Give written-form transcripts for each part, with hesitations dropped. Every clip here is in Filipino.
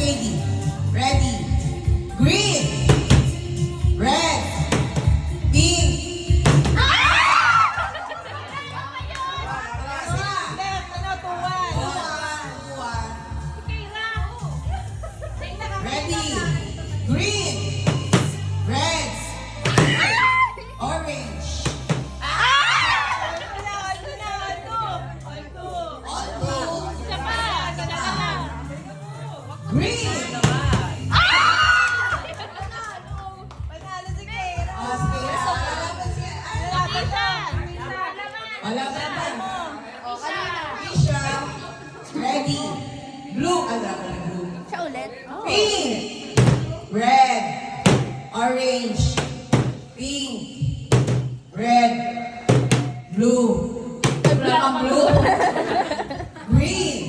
Katie. Ready? Green. Red. Pink. Ready? Green. Red. Orange. Green. Wala ba naman? Isha. Ready? Blue. Blue. Siya ulit. Pink. Red. Orange. Pink. Red. Blue. Wala kang blue. Green.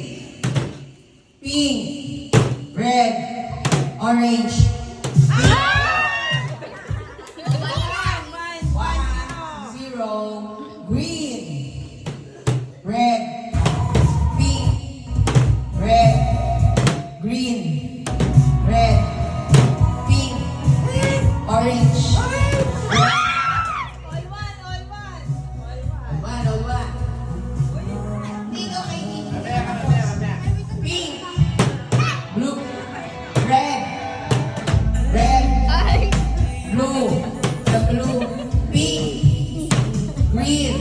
Pink. Red. Orange. One. Zero. Green. Red. Pink. Red. Green. Red. Pink. Orange. All one. Dito kay Pink. Blue. Red. Blue. The blue. Pink. Green.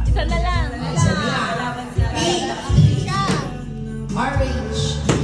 Isa na lang. Isa na. Pink. Orange.